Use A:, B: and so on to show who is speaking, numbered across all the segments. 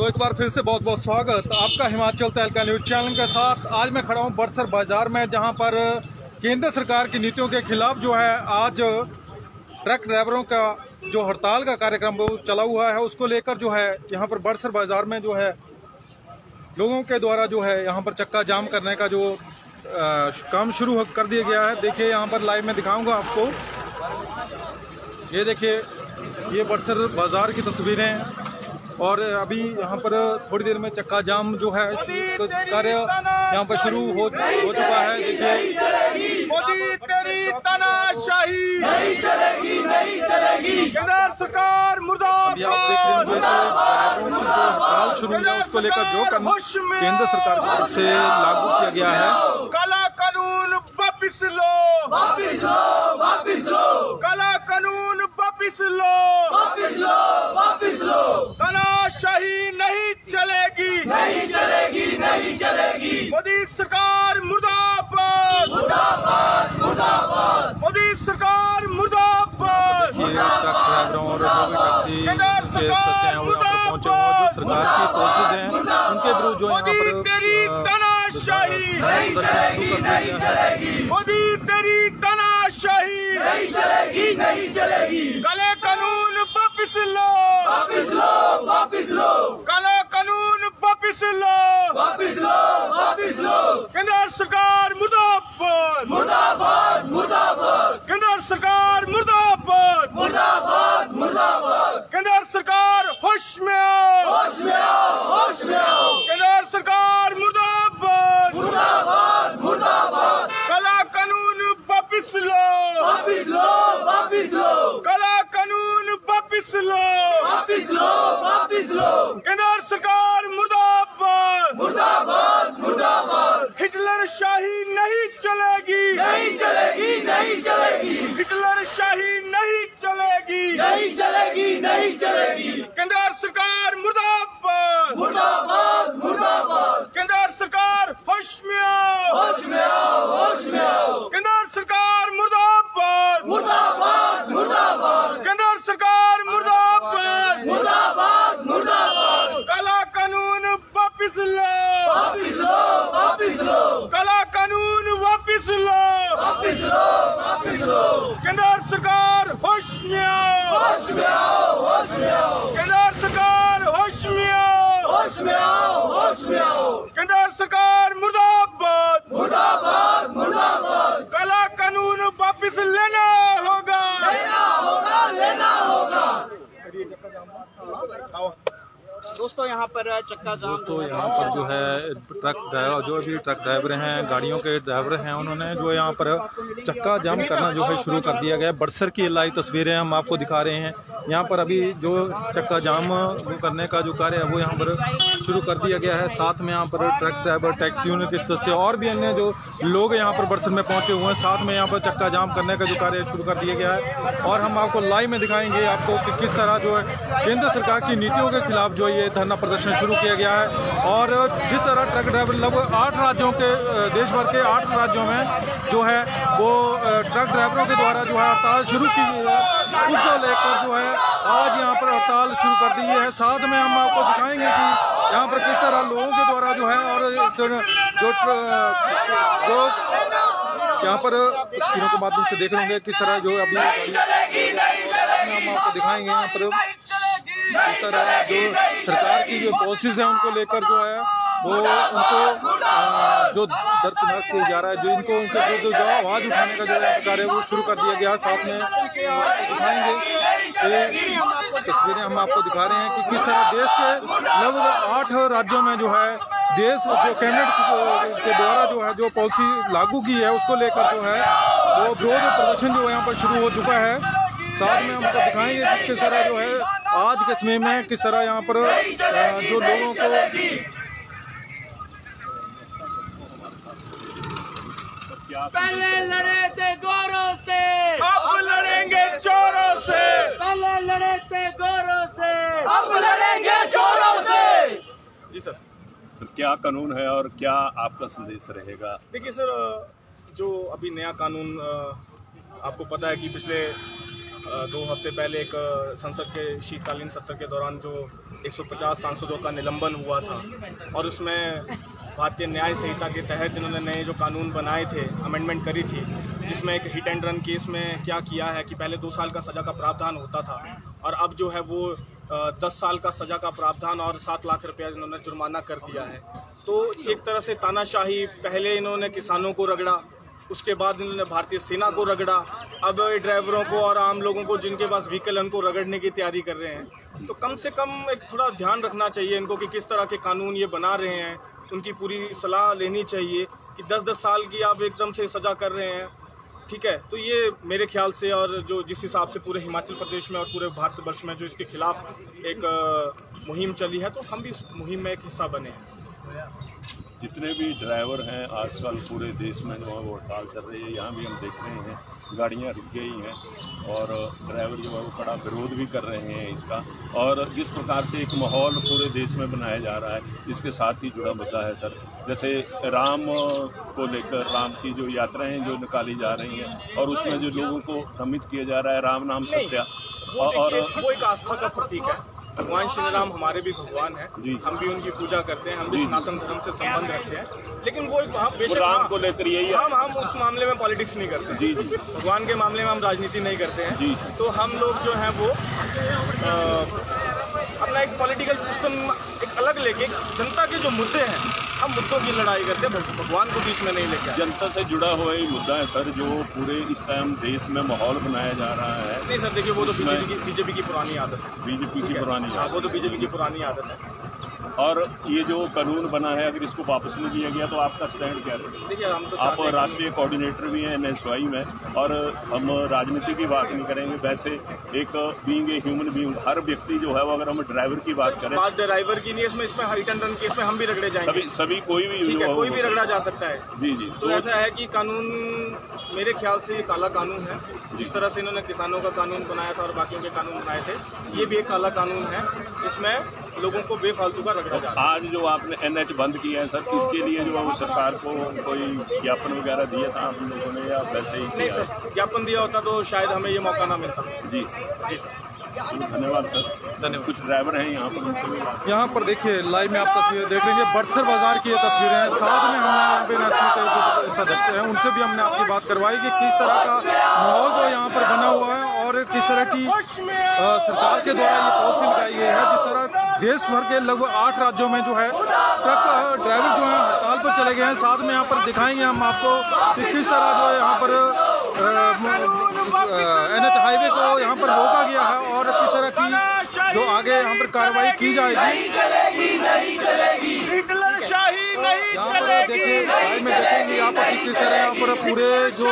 A: तो एक बार फिर से बहुत बहुत स्वागत आपका हिमाचल तहलका न्यूज चैनल के साथ। आज मैं खड़ा हूं बड़सर बाजार में, जहां पर केंद्र सरकार की नीतियों के खिलाफ जो है आज ट्रक ड्राइवरों का जो हड़ताल का कार्यक्रम वो चला हुआ है, उसको लेकर जो है यहाँ पर बड़सर बाजार में जो है लोगों के द्वारा जो है यहाँ पर चक्का जाम करने का जो काम शुरू कर दिया गया है। देखिए यहाँ पर लाइव में दिखाऊंगा आपको। ये देखिए ये बड़सर बाजार की तस्वीरें हैं और अभी यहाँ पर थोड़ी देर में चक्का जाम जो है कार्य यहाँ पर शुरू हो चुका है। देखिए
B: मोदी तेरी तानाशाही नहीं चलेगी, नहीं चलेगी। केंद्र सरकार मुर्दाबाद।
A: हड़ताल शुरू हुआ उसको लेकर जो केंद्र सरकार की तरफ से लागू किया गया है।
B: काला कानून वापिस लो, वापिस लो, वापिस लो। काला कानून वापिस लो, वापिस लो, वापिस लो। तानाशाही नहीं चलेगी, नहीं चलेगी, नहीं चलेगी। मोदी सरकार मुर्दाबाद, मुर्दाबाद, मुर्दाबाद। मोदी सरकार मुर्दाबाद,
A: ट्रक ड्राइवरों और केंद्र सरकार पहुंचे हुए जो सरकार की फोर्सेज हैं उनके विरुद्ध जो यहाँ पर
B: तेरी तानाशाही नहीं चलेगी, नहीं चलेगी। मोदी तेरी तानाशाही नहीं चलेगी, नहीं चलेगी। काले कानून वापिस लो, वापिस लो, वापिस लो। काला कानून वापिस लो, वापिस लो, वापिस लो। केंद्र सरकार मुर्दाबाद, मुर्दाबाद, मुर्दाबाद। केंद्र सरकार मुर्दाबाद, मुर्दाबाद, मुर्दाबाद। केंद्र सरकार होश में आओ, होश में आओ, होश में आओ। केंद्र सरकार मुर्दाबाद, मुर्दाबाद, मुर्दाबाद। काला कानून वापिस लो, वापिस लो, वापिस लो। काला कानून वापिस लो, वापिस लो, वापिस लो। केंद्र सरकार मुर्दाबाद, मुर्दाबाद, मुर्दाबाद। हिटलर शाही नहीं चलेगी, नहीं चलेगी, नहीं चलेगी। हिटलर शाही नहीं चलेगी, नहीं चलेगी, नहीं चलेगी। केंद्र सरकार मुर्दाबाद, मुर्दाबाद, मुर्दाबाद। केंद्र सरकार होश में आओ, होश में आओ, होश में आओ। केंद्र सरकार मुर्दाबाद, मुर्दाबाद, मुर्दाबाद। केंद्र सरकार मुर्दाबाद, मुर्दाबाद, मुर्दाबाद। काला कानून वापिस लो, वापिस लो, वापिस लो। काला कानून वापिस लो, वापिस लो, वापिस लो। केंद्र सरकार होश में आओ, होश में आओ, होश में आओ। केंद्र सरकार होश में आओ, होश में आओ, होश में आओ। केंद्र सरकार मुर्दाबाद, मुर्दाबाद, मुर्दाबाद। काला कानून वापिस लेना होगा, लेना होगा, लेना होगा।
C: दोस्तों यहाँ पर चक्का जाम
A: दोस्तों यहाँ पर जो है ट्रक ड्राइवर जो भी ट्रक ड्राइवर हैं, गाड़ियों के ड्राइवर हैं, उन्होंने जो यहाँ पर चक्का जाम करना जो है शुरू कर दिया गया। बड़सर की लाइव तस्वीरें हम आपको दिखा रहे हैं। यहाँ पर अभी जो चक्का जाम करने का जो कार्य है वो यहाँ पर शुरू कर दिया गया है। साथ में यहाँ पर ट्रक ड्राइवर, टैक्सी यूनियन के सदस्य और भी अन्य जो लोग यहाँ पर बड़सर में पहुंचे हुए हैं। साथ में यहाँ पर चक्का जाम करने का जो कार्य शुरू कर दिया गया है और हम आपको लाइव में दिखाएंगे आपको कि किस तरह जो है केंद्र सरकार की नीतियों के खिलाफ जो ये धरना प्रदर्शन शुरू किया गया है। और जिस तरह ट्रक ड्राइवर लगभग 8 राज्यों के, देश भर के 8 राज्यों में जो है वो ट्रक ड्राइवरों के द्वारा जो है हड़ताल शुरू की गई है, उसको लेकर जो है आज यहाँ पर हड़ताल शुरू कर दी है। साथ में हम आपको दिखाएंगे कि यहाँ पर किस तरह लोगों के द्वारा जो है और जो यहाँ पर तस्वीरों के माध्यम से देख रहे किस तरह जो अभी हम आपको दिखाएंगे यहाँ पर इस तरह जो सरकार की जो पॉलिसीज हैं उनको लेकर जो है वो उनको जो दरकिनार किया जा रहा है, जो इनको उनके जो आवाज़ उठाने का जो कार्य वो शुरू कर दिया गया। साथ में दिखाएंगे तस्वीरें हम आपको दिखा रहे हैं कि किस तरह देश के लगभग 8 राज्यों में जो है देश जो कैबिनेट के द्वारा जो है जो पॉलिसी लागू की है उसको लेकर जो है वो विरोध प्रदर्शन जो यहाँ पर शुरू हो चुका है। साथ में हम आपको दिखाएंगे कि किस तरह जो है आज के समय में किस तरह यहाँ पर जो लोगों को
C: पहले लड़े थे गोरों से,
B: अब लड़ेंगे चोरों से।
C: पहले लड़े थे गोरों से,
B: अब लड़ेंगे चोरों से।
D: जी सर, क्या कानून है और क्या आपका संदेश रहेगा?
B: देखिए सर, जो अभी नया कानून आपको पता है कि पिछले 2 हफ्ते पहले एक संसद के शीतकालीन सत्र के दौरान जो 150 सांसदों का निलंबन हुआ था और उसमें भारतीय न्याय संहिता के तहत इन्होंने नए जो कानून बनाए थे, अमेंडमेंट करी थी, जिसमें एक हिट एंड रन केस में क्या किया है कि पहले 2 साल का सज़ा का प्रावधान होता था और अब जो है वो 10 साल का सज़ा का प्रावधान और 7 लाख रुपया इन्होंने जुर्माना कर दिया है। तो एक तरह से तानाशाही, पहले इन्होंने किसानों को रगड़ा, उसके बाद इन्होंने भारतीय सेना को रगड़ा, अब ड्राइवरों को और आम लोगों को जिनके पास व्हीकल है उनको रगड़ने की तैयारी कर रहे हैं। तो कम से कम एक थोड़ा ध्यान रखना चाहिए इनको कि किस तरह के कानून ये बना रहे हैं, उनकी पूरी सलाह लेनी चाहिए कि 10-10 साल की आप एकदम से सज़ा कर रहे हैं, ठीक है। तो ये मेरे ख्याल से, और जो जिस हिसाब से पूरे हिमाचल प्रदेश में और पूरे भारतवर्ष में जो इसके खिलाफ एक मुहिम चली है, तो हम भी उस मुहिम में एक हिस्सा बने हैं।
D: जितने भी ड्राइवर हैं आजकल पूरे देश में जो है वो हड़ताल चल रही है, यहाँ भी हम देख रहे हैं गाड़ियाँ रुक गई हैं और ड्राइवर जो है वो बड़ा विरोध भी कर रहे हैं इसका। और जिस प्रकार से एक माहौल पूरे देश में बनाया जा रहा है, इसके साथ ही जुड़ा मुद्दा है सर, जैसे राम को लेकर, राम की जो यात्राएं जो निकाली जा रही हैं और उसमें जो लोगों को भ्रमित किया जा रहा है राम नाम सत्या, और
B: वो एक आस्था का प्रतीक है। भगवान श्री राम हमारे भी भगवान हैं, हम भी उनकी पूजा करते हैं, हम भी सनातन धर्म से संबंध रखते हैं, लेकिन वो बेशक
D: राम को लेकर यही
B: हम उस मामले में पॉलिटिक्स नहीं करते हैं।
D: जी।
B: भगवान के मामले में हम राजनीति नहीं करते हैं।
D: जी।
B: तो हम लोग जो हैं वो अपना एक पॉलिटिकल सिस्टम एक अलग लेके जनता के जो मुद्दे हैं, हम मुद्दों की लड़ाई करते हैं, भगवान को बीच में नहीं लेके।
D: जनता से जुड़ा हुआ ही मुद्दा है सर, जो पूरे इस टाइम देश में माहौल बनाया जा रहा है।
B: नहीं सर, देखिए वो तो बीजेपी की पुरानी आदत है।
D: बीजेपी की पुरानी,
B: हाँ, वो तो बीजेपी की पुरानी आदत है।
D: और ये जो कानून बना है, अगर इसको वापस नहीं किया गया तो आपका स्टैंड क्या है?
B: देखिए हम तो
D: आप राष्ट्रीय कोऑर्डिनेटर भी हैं NSY में, और हम राजनीति की बात नहीं करेंगे, वैसे एक बीइंग ए ह्यूमन बीइंग, हर व्यक्ति जो है वो, अगर हम ड्राइवर की बात करें,
B: बात ड्राइवर की नहीं, इसमें हिट एंड रन केस में हम भी रगड़े जाएंगे।
D: सभी कोई भी
B: कोई भी रगड़ा जा सकता है।
D: जी।
B: तो ऐसा है कि कानून मेरे ख्याल से ये काला कानून है। जिस तरह से इन्होंने किसानों का कानून बनाया था और बाकियों के कानून बनाए थे, ये भी एक काला कानून है। इसमें लोगों को बेफालतू का रगड़ा जा रहा है।
D: आज जो आपने NH बंद किया है सर, किसके लिए जो है वो सरकार को कोई ज्ञापन वगैरह दिया था आप लोगों ने, या वैसे ही?
B: नहीं सर, ज्ञापन दिया होता तो शायद हमें ये मौका ना मिलता।
D: जी
B: सर,
D: धन्यवाद सर। धन्यवाद। कुछ ड्राइवर हैं
A: यहाँ पर देखिए लाइव में आप तस्वीरें देख रहे हैं, बड़सर बाजार की ये तस्वीरें हैं। साथ में हमने यहाँ पे NSY के सदस्य हैं, उनसे भी हमने आपकी बात करवाई कि किस तरह का माहौल जो यहाँ पर बना हुआ है और किस तरह की सरकार के द्वारा ये पॉलिसी लगाई गई है। जिस तरह देश भर के लगभग 8 राज्यों में जो है ट्रक ड्राइवर जो है हड़ताल पर चले गए हैं। साथ में यहाँ पर दिखाएंगे हम आपको कि किस तरह जो है यहाँ पर NH हाईवे को यहाँ पर रोका गया है और किस तरह की जो आगे यहाँ पर कार्रवाई की जाएगी। यहाँ पर देखिए लाइव में देखेंगे यहाँ पर किस तरह यहाँ पर पूरे जो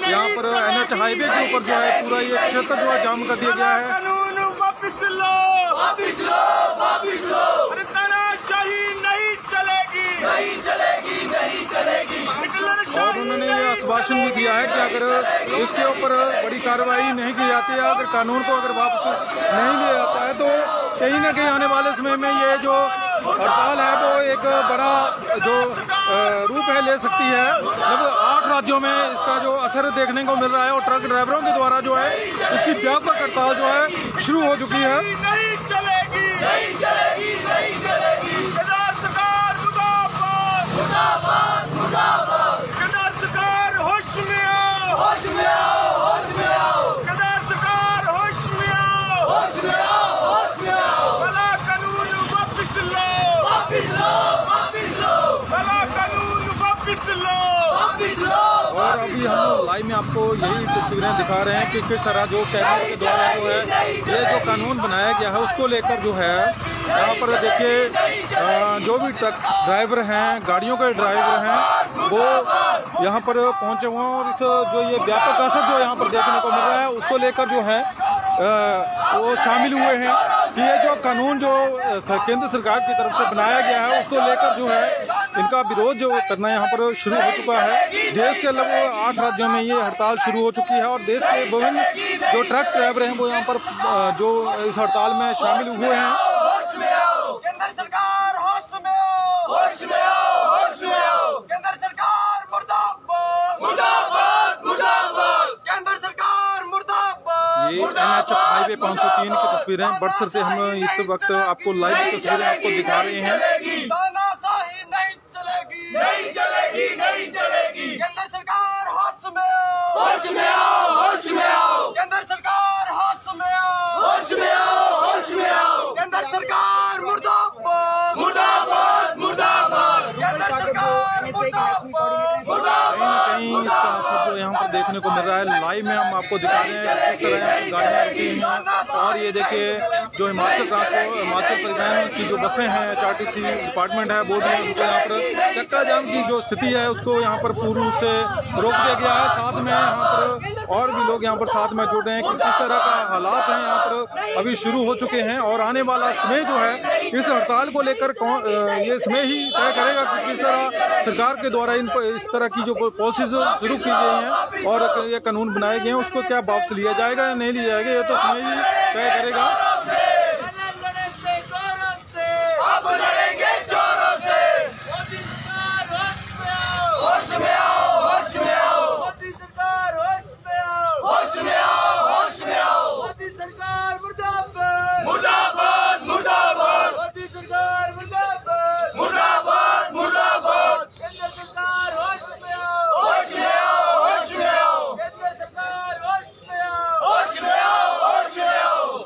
A: यहाँ पर NH हाईवे के ऊपर जो है पूरा ये क्षेत्र जो है जाम कर दिया गया है। और उन्होंने ये आश्वासन भी दिया है कि अगर इसके ऊपर बड़ी कार्रवाई नहीं की जाती है, अगर कानून को अगर वापस नहीं लिया जाता है, तो कहीं ना कहीं आने वाले समय में ये जो हड़ताल है वो एक बड़ा जो रूप है ले सकती है। लगभग 8 राज्यों में इसका जो असर देखने को मिल रहा है और ट्रक ड्राइवरों के द्वारा जो है इसकी व्यापक हड़ताल जो है शुरू हो चुकी है। और अभी हम लाइव में आपको यही तस्वीरें दिखा रहे हैं कि किस तरह जो कैबिनेट के द्वारा जो है ये जो कानून बनाया गया है उसको लेकर जो है यहाँ पर देखिए जो भी ट्रक ड्राइवर हैं, गाड़ियों के ड्राइवर हैं, वो यहाँ पर पहुँचे हुए हैं और इस जो ये व्यापक असर जो यहाँ पर देखने को मिल रहा है उसको लेकर जो है वो शामिल हुए हैं कि ये जो कानून जो केंद्र सरकार की तरफ से बनाया गया है उसको लेकर जो है इनका विरोध जो करना यहाँ पर शुरू हो चुका है। देश के लगभग 8 राज्यों में ये हड़ताल शुरू हो चुकी है और देश के विभिन्न जो ट्रक ड्राइवर हैं वो यहाँ पर जो इस हड़ताल में शामिल हुए हैं।
C: केंद्र सरकार होश में आओ, होश में आओ, होश में आओ। केंद्र सरकार मुर्दाबाद, मुर्दाबाद, मुर्दाबाद। केंद्र सरकार मुर्दाबाद।
A: तस्वीरें बड़सर से हम इस वक्त आपको लाइव तस्वीरें आपको दिखा रहे हैं।
C: तानाशाही नहीं चलेगी, नहीं चलेगी, नहीं चलेगी। केंद्र सरकार होश में आओ, होश में आओ, होश में आओ। केंद्र सरकार होश में आओ, होश में आओ, होश में आओ। केंद्र सरकार मुर्दाबाद, मुर्दाबाद, मुर्दाबाद। केंद्र सरकार मुर्दाबाद, मुर्दाबाद।
A: कहीं इसका असर जो यहाँ पर देखने को मिल रहा है। लाइव में हम आपको दिखा रहे हैं किस तरह गाड़ियाँ रुकी हैं। और ये देखिए जो हिमाचल परिवहन की जो बसें हैं, HRTC डिपार्टमेंट है, वो भी उनको यहाँ पर चक्का जाम की जो स्थिति है उसको यहाँ पर पूर्ण रूप से रोक दिया गया है। साथ में यहाँ पर और भी लोग यहाँ पर साथ में जुड़ रहे हैं कि किस तरह का हालात हैं यहाँ पर अभी शुरू हो चुके हैं। और आने वाला समय जो है इस हड़ताल को लेकर ये समय ही तय करेगा कि किस तरह सरकार के द्वारा इन पर इस तरह की जो पॉलिसीज शुरू की गई हैं और ये कानून बनाए गए हैं उसको क्या वापस लिया जाएगा या नहीं लिया जाएगा, ये तो समय ही तय करेगा।
C: अब लड़ेंगे जोरों से। होश में आओ, होश में आओ। मोदी सरकार होश में आओ, होश में आओ, होश में आओ। मोदी सरकार मुर्दाबाद, मुर्दाबाद, मुर्दाबाद। मोदी सरकार मुर्दाबाद, मुर्दाबाद, मुर्दाबाद। केंद्र सरकार होश में आओ, होश में आओ, होश में आओ। केंद्र सरकार होश में आओ, होश में आओ, होश में आओ।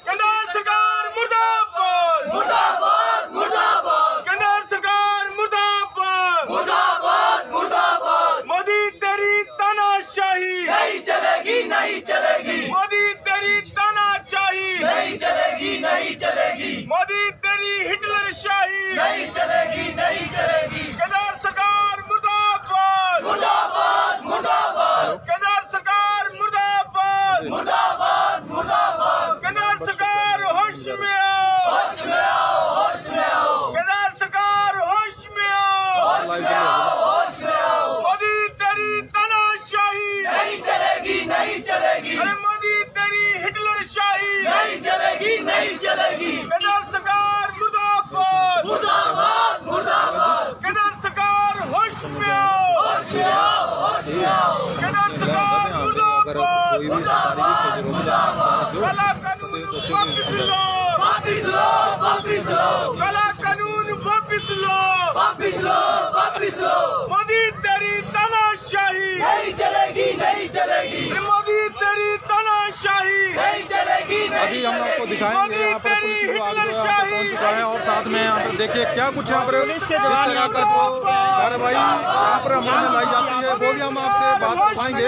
C: केंद्र सरकार मुर्दाबाद, मुर्दाबाद, मुर्दाबाद। केंद्र सरकार मुर्दाबाद, मुर्दाबाद, मुर्दाबाद। मोदी तेरी तानाशाही नहीं चलेगी, नहीं चलेगी। मोदी तेरी तानाशाही नहीं चलेगी, नहीं चलेगी। मोदी तेरी हिटलरशाही नहीं चलेगी, नहीं चलेगी। केंद्र सरकार मुर्दाबाद, मुर्दाबाद, मुर्दाबाद। केंद्र सरकार मुर्दाबाद, मुर्दाबाद, मुर्दाबाद। केंद्र सरकार होश में आओ, होश में आओ, होश में आओ। केंद्र सरकार होश में आओ, होश में आओ, होश में आओ। मोदी तेरी तानाशाही नहीं चलेगी, नहीं चलेगी। अरे मोदी तेरी हिटलरशाही नहीं चलेगी, नहीं चलेगी। केंद्र सरकार मुर्दाबाद, मुर्दाबाद, मुर्दाबाद। केंद्र सरकार होश में आओ, होश में आओ, होश में आओ। केंद्र सरकार मुर्दाबाद, मुर्दाबाद, मुर्दाबाद। काला कानून वापिस लो, वापिस लो, वापिस लो। काला कानून वापिस लो, वापिस लो, वापिस लो। मोदी तेरी तानाशाही नहीं चलेगी, नहीं चलेगी। मोदी तेरी तानाशाही नहीं चलेगी,
A: अभी हम आपको दिखाएंगे यहाँ पर पुलिस विभाग पहुँच चुका है। और साथ में यहाँ पर देखिए क्या कुछ यहाँ पर पुलिस के जवान यहाँ पर जो कार्रवाई यहाँ पर अमल में लाई जाती है वो भी हम आपसे बात करवाएंगे।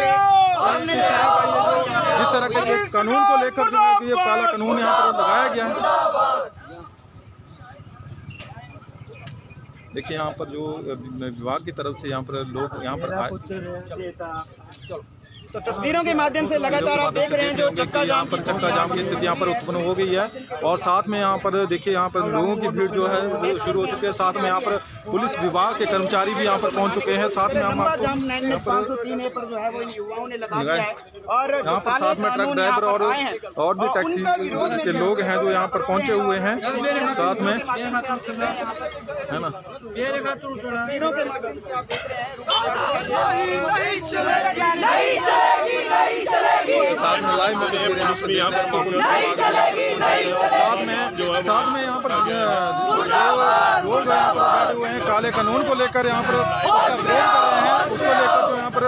A: जिस तरह के कानून को लेकर जो है कि ये काला कानून यहाँ पर लगाया गया है। देखिए यहाँ पर जो विभाग की तरफ से यहाँ पर लोग यहाँ पर आए,
E: तो तस्वीरों के माध्यम से लगातार आप देख रहे हैं जो चक्का जाम
A: की स्थिति यहाँ पर उत्पन्न हो गई है। और साथ में यहाँ पर देखिए यहाँ पर लोगों की भीड़ जो है वो शुरू हो चुकी है। साथ में यहाँ पर पुलिस विभाग के कर्मचारी भी यहाँ पर पहुँच चुके हैं। साथ में हम आपको
E: जो है वो युवाओं ने लगा दिया है। और
A: यहाँ पर साथ में ट्रक ड्राइवर और भी टैक्सी के लोग हैं जो यहाँ पर पहुँचे हुए हैं साथ में, है ना।
E: तस्वीरों के माध्यम से आप देख रहे हैं
A: साथ में लाइव में साथ में यहाँ पर लोग बैठे हुए हैं काले कानून को लेकर यहाँ पर विरोध कर रहे हैं। उसको लेकर जो यहाँ पर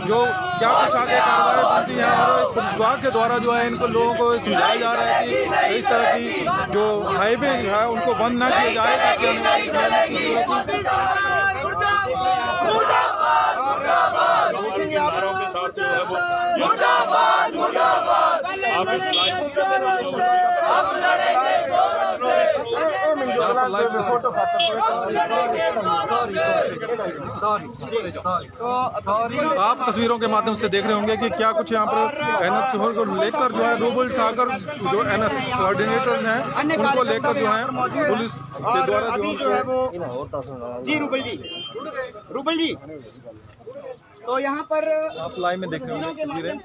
A: जो क्या कुछ आगे कार्रवाई बनती है और पुलिस विभाग के द्वारा जो है इनको लोगों को समझाया जा रहा है कि इस तरह की जो हाईवे है उनको बंद न किया जाए ताकि
D: के साथ जो है वो
C: मुर्दाबाद, मुर्दाबाद।
D: आप इस लाइव
A: आप तस्वीरों के माध्यम से देख रहे होंगे कि क्या कुछ यहाँ पर NH को लेकर जो है रूबल ठाकर जो NS कोऑर्डिनेटर हैं उनको लेकर जो है पुलिस के द्वारा
E: जो है वो जी रूबल जी तो यहाँ पर
A: आप लाइव में देख रहे होंगे तस्वीरें।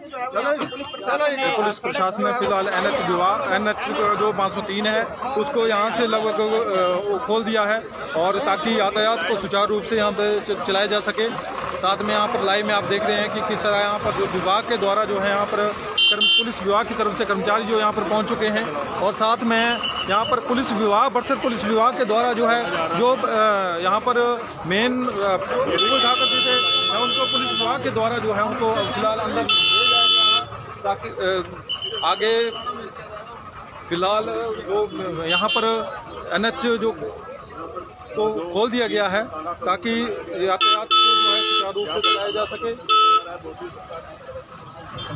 A: पुलिस प्रशासन ने फिलहाल NH जो 503 है उसको यहाँ से लगभग खोल दिया है और ताकि यातायात को सुचारू रूप से यहाँ पे चलाया जा सके। साथ में यहाँ पर लाइव में आप देख रहे हैं कि किस तरह यहाँ पर जो विभाग के द्वारा जो है यहाँ पर पुलिस विभाग की तरफ से कर्मचारी जो यहाँ पर पहुँच चुके हैं और साथ में यहाँ पर पुलिस विभाग, बड़सर पुलिस विभाग के द्वारा जो है जो यहाँ पर मेन उठाकर देते हैं उनको पुलिस विभाग के द्वारा जो है उनको फिलहाल अंदर ले जाया गया है ताकि आगे फिलहाल जो यहाँ पर NH जो को खोल दिया गया है ताकि यातायात को जो है सुचारू रूप से चलाया जा सके।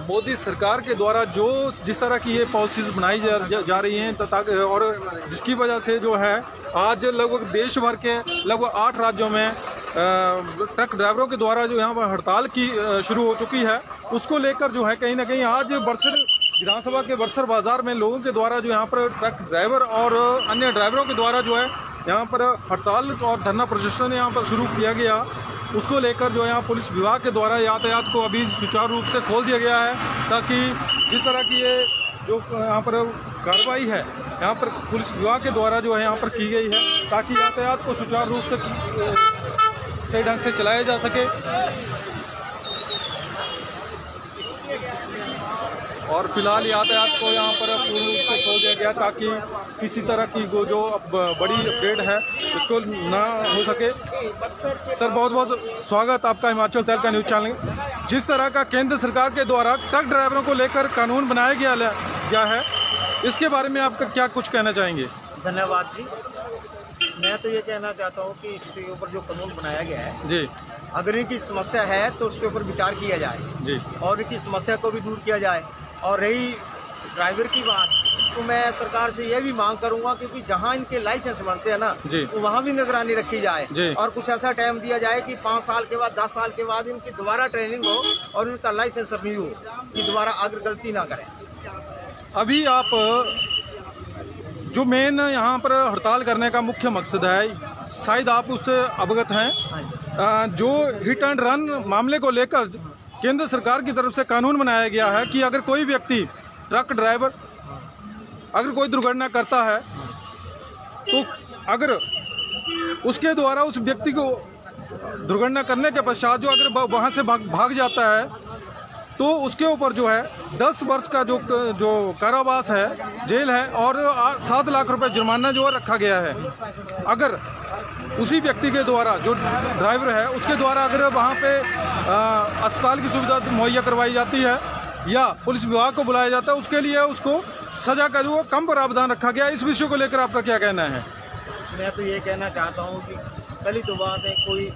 A: मोदी सरकार के द्वारा जो जिस तरह की ये पॉलिसीज बनाई जा रही हैं ताकि और जिसकी वजह से जो है आज लगभग देश भर के लगभग 8 राज्यों में ट्रक ड्राइवरों के द्वारा जो यहाँ पर हड़ताल की शुरू हो चुकी है, उसको लेकर जो है कहीं ना कहीं आज बड़सर विधानसभा के बड़सर बाजार में लोगों के द्वारा जो यहाँ पर ट्रक ड्राइवर और अन्य ड्राइवरों के द्वारा जो है यहाँ पर हड़ताल और धरना प्रदर्शन यहाँ पर शुरू किया गया। उसको लेकर जो यहाँ पुलिस विभाग के द्वारा यातायात को अभी सुचारू रूप से खोल दिया गया है ताकि जिस तरह की ये जो यहाँ पर कार्रवाई है यहाँ पर पुलिस विभाग के द्वारा जो है यहाँ पर की गई है ताकि यातायात को सुचारू रूप से सही ढंग से चलाया जा सके। और फिलहाल यातायात को यहाँ पर पूर्ण रूप से खोल दिया गया ताकि किसी तरह की जो अब बड़ी अपडेट है इसको ना हो सके। सर बहुत बहुत स्वागत आपका हिमाचल तहलका न्यूज़ चैनल। जिस तरह का केंद्र सरकार के द्वारा ट्रक ड्राइवरों को लेकर कानून बनाया गया है, इसके बारे में आपका क्या कुछ कहना चाहेंगे?
E: धन्यवाद जी। मैं तो ये कहना चाहता हूँ कि इसके ऊपर जो कानून बनाया गया है जी, अगर इनकी समस्या है तो उसके ऊपर विचार किया जाए जी और इनकी समस्या को भी दूर किया जाए। और रही ड्राइवर की बात, तो मैं सरकार से यह भी मांग करूंगा क्योंकि जहां इनके लाइसेंस बनते हैं ना तो वहां भी निगरानी रखी जाए और कुछ ऐसा टाइम दिया जाए कि 5 साल के बाद 10 साल के बाद इनकी दोबारा ट्रेनिंग हो और इनका लाइसेंस रिन्यू हो कि दोबारा आगे गलती ना करें।
A: अभी आप जो मेन यहाँ पर हड़ताल करने का मुख्य मकसद है, शायद आप उससे अवगत हैं, जो हिट एंड रन मामले को लेकर केंद्र सरकार की तरफ से कानून बनाया गया है कि अगर कोई व्यक्ति ट्रक ड्राइवर अगर कोई दुर्घटना करता है तो अगर उसके द्वारा उस व्यक्ति को दुर्घटना करने के पश्चात जो अगर वहां से भाग जाता है तो उसके ऊपर जो है 10 वर्ष का जो कारावास है, जेल है और 7 लाख रुपए जुर्माना जो रखा गया है। अगर उसी व्यक्ति के द्वारा जो ड्राइवर है उसके द्वारा अगर वहाँ पे अस्पताल की सुविधा मुहैया करवाई जाती है या पुलिस विभाग को बुलाया जाता है, उसके लिए उसको सजा का जो कम प्रावधान रखा गया है। इस विषय को लेकर आपका क्या कहना है?
E: मैं तो ये कहना चाहता हूँ कि पहली तो बात है, कोई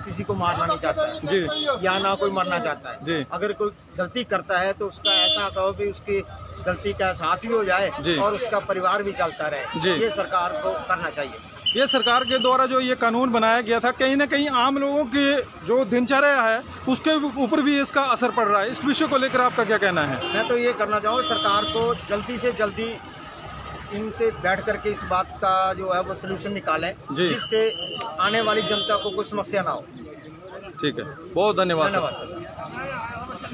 E: किसी को मारना नहीं चाहता है जी, या ना कोई मरना चाहता है जी। अगर कोई गलती करता है तो उसका एहसास हो कि उसकी गलती का एहसास भी हो जाए और उसका परिवार भी चलता रहे, ये सरकार को करना चाहिए।
A: ये सरकार के द्वारा जो ये कानून बनाया गया था, कहीं ना कहीं आम लोगों की जो दिनचर्या है उसके ऊपर भी इसका असर पड़ रहा है। इस विषय को लेकर आपका क्या कहना है?
E: मैं तो ये करना चाहूँगा सरकार को जल्दी से जल्दी इनसे बैठ करके इस बात का जो है वो सलूशन निकालें जिससे आने वाली जनता को कोई समस्या ना हो।
A: ठीक है, बहुत धन्यवाद सर।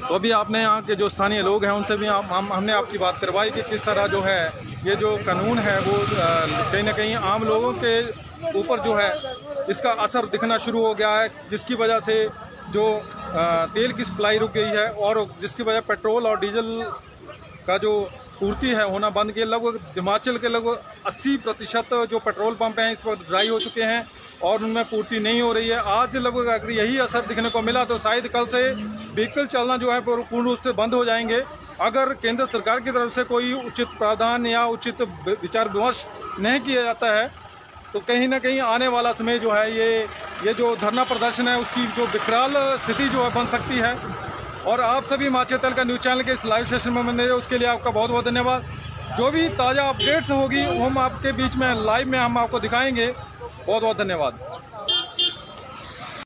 A: तो अभी आपने यहाँ के जो स्थानीय लोग हैं उनसे भी हमने आपकी बात करवाई कि किस तरह जो है ये जो कानून है वो कहीं ना कहीं आम लोगों के ऊपर जो है इसका असर दिखना शुरू हो गया है, जिसकी वजह से जो तेल की सप्लाई रुक गई है और जिसकी वजह पेट्रोल और डीजल का जो पूर्ति है होना बंद की। लगभग हिमाचल के लगभग 80% जो पेट्रोल पंप हैं इस वक्त ड्राई हो चुके हैं और उनमें पूर्ति नहीं हो रही है। आज लगभग अगर यही असर दिखने को मिला तो शायद कल से व्हीकल चलना जो है पूर्ण रूप से बंद हो जाएंगे। अगर केंद्र सरकार की तरफ से कोई उचित प्रावधान या उचित विचार विमर्श नहीं किया जाता है तो कहीं ना कहीं आने वाला समय जो है ये जो धरना प्रदर्शन है उसकी जो विकराल स्थिति जो है बन सकती है। और आप सभी हिमाचल तहलका न्यूज़ चैनल के इस लाइव सेशन में बने उसके लिए आपका बहुत बहुत धन्यवाद। जो भी ताज़ा अपडेट्स होगी वो हम आपके बीच में लाइव में हम आपको दिखाएंगे। बहुत बहुत धन्यवाद।